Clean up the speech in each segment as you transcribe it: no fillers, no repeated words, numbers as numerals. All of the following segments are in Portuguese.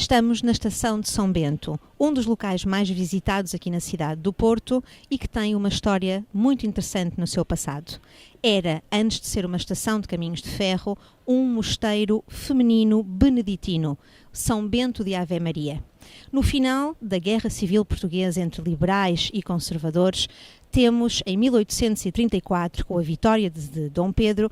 Estamos na estação de São Bento, um dos locais mais visitados aqui na cidade do Porto e que tem uma história muito interessante no seu passado. Era, antes de ser uma estação de caminhos de ferro, um mosteiro feminino beneditino, São Bento de Ave Maria. No final da Guerra Civil Portuguesa entre liberais e conservadores, temos, em 1834, com a vitória de Dom Pedro,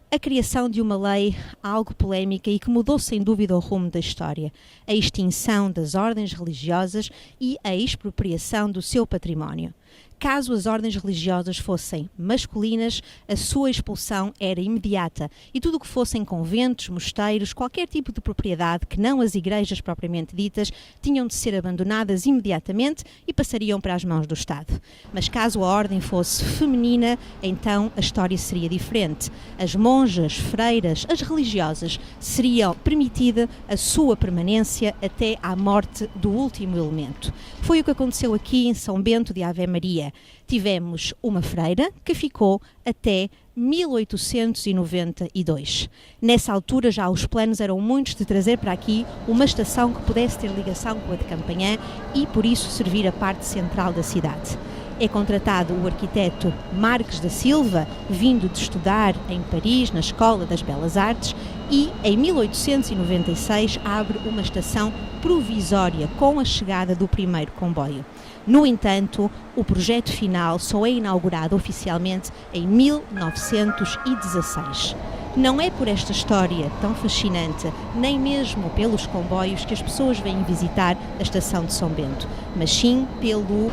a criação de uma lei algo polémica e que mudou sem dúvida o rumo da história, a extinção das ordens religiosas e a expropriação do seu património. Caso as ordens religiosas fossem masculinas, a sua expulsão era imediata e tudo o que fossem conventos, mosteiros, qualquer tipo de propriedade que não as igrejas propriamente ditas, tinham de ser abandonadas imediatamente e passariam para as mãos do Estado. Mas caso a ordem fosse feminina, então a história seria diferente. As monjas, freiras, as religiosas, seria permitida a sua permanência até à morte do último elemento. Foi o que aconteceu aqui em São Bento de Ave Maria. Tivemos uma freira que ficou até 1892. Nessa altura já os planos eram muitos de trazer para aqui uma estação que pudesse ter ligação com a de Campanhã e por isso servir a parte central da cidade. É contratado o arquiteto Marques da Silva, vindo de estudar em Paris, na Escola das Belas Artes, e em 1896 abre uma estação provisória com a chegada do primeiro comboio. No entanto, o projeto final só é inaugurado oficialmente em 1916. Não é por esta história tão fascinante, nem mesmo pelos comboios que as pessoas vêm visitar a estação de São Bento, mas sim pelo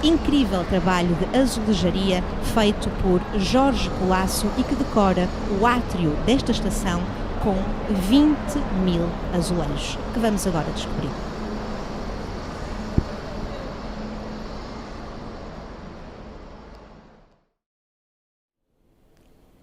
incrível trabalho de azulejaria feito por Jorge Colasso e que decora o átrio desta estação com 20.000 azulejos, que vamos agora descobrir.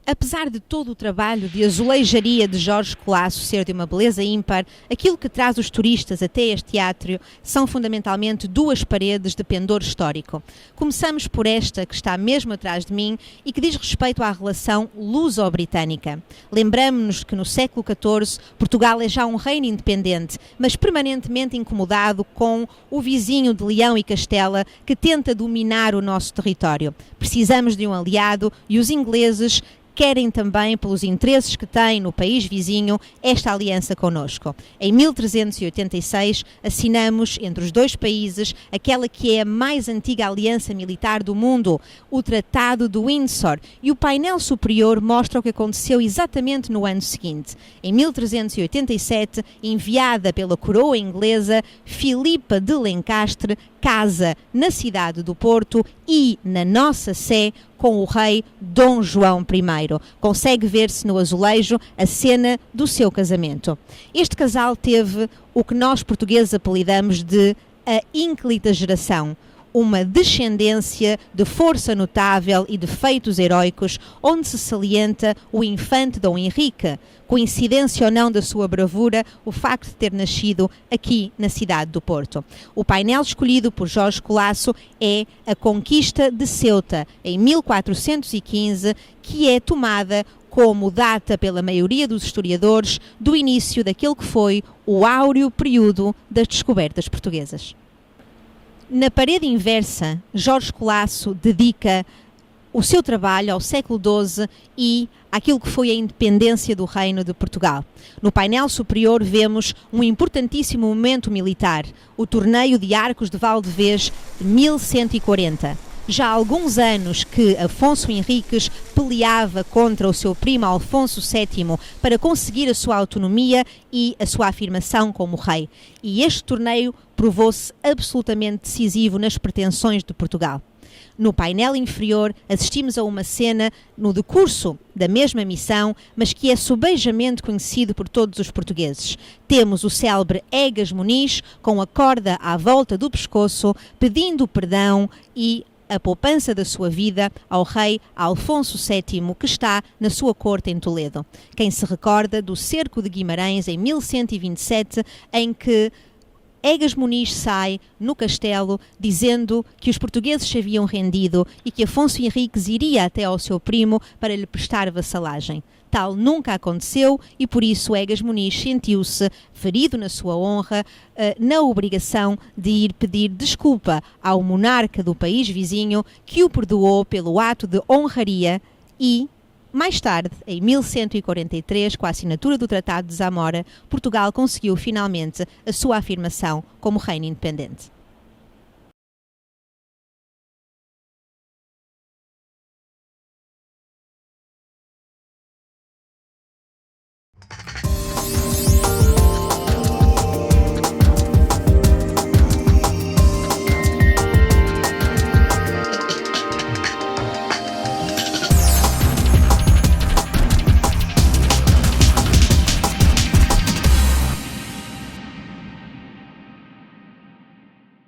Apesar de todo o trabalho de azulejaria de Jorge Colasso ser de uma beleza ímpar, aquilo que traz os turistas até este átrio são fundamentalmente duas paredes de pendor histórico. Começamos por esta que está mesmo atrás de mim e que diz respeito à relação luso-britânica. Lembramo-nos que no século XIV Portugal é já um reino independente, mas permanentemente incomodado com o vizinho de Leão e Castela que tenta dominar o nosso território. Precisamos de um aliado e os ingleses querem também, pelos interesses que têm no país vizinho, esta aliança connosco. Em 1386 assinamos entre os dois países aquela que é a mais antiga aliança militar do mundo, o Tratado de Windsor, e o painel superior mostra o que aconteceu exatamente no ano seguinte. Em 1387, enviada pela coroa inglesa, Filipa de Lencastre casa na cidade do Porto e na nossa Sé com o rei Dom João I. Consegue ver-se no azulejo a cena do seu casamento. Este casal teve o que nós portugueses apelidamos de a ínclita geração, uma descendência de força notável e de feitos heroicos, onde se salienta o infante Dom Henrique, coincidência ou não da sua bravura, o facto de ter nascido aqui na cidade do Porto. O painel escolhido por Jorge Colasso é a Conquista de Ceuta, em 1415, que é tomada como data pela maioria dos historiadores do início daquele que foi o áureo período das descobertas portuguesas. Na parede inversa, Jorge Colasso dedica o seu trabalho ao século XII e àquilo que foi a independência do Reino de Portugal. No painel superior vemos um importantíssimo momento militar, o Torneio de Arcos de Valdevez de 1140. Já há alguns anos que Afonso Henriques peleava contra o seu primo Alfonso VII para conseguir a sua autonomia e a sua afirmação como rei. E este torneio provou-se absolutamente decisivo nas pretensões de Portugal. No painel inferior assistimos a uma cena no decurso da mesma missão, mas que é sobejamente conhecido por todos os portugueses. Temos o célebre Egas Muniz com a corda à volta do pescoço, pedindo perdão e a poupança da sua vida ao rei Alfonso VII, que está na sua corte em Toledo. Quem se recorda do cerco de Guimarães em 1127, em que Egas Muniz sai no castelo dizendo que os portugueses se haviam rendido e que Afonso Henriques iria até ao seu primo para lhe prestar vassalagem. Tal nunca aconteceu e por isso Egas Muniz sentiu-se ferido na sua honra, na obrigação de ir pedir desculpa ao monarca do país vizinho, que o perdoou pelo ato de honraria e, mais tarde, em 1143, com a assinatura do Tratado de Zamora, Portugal conseguiu finalmente a sua afirmação como reino independente.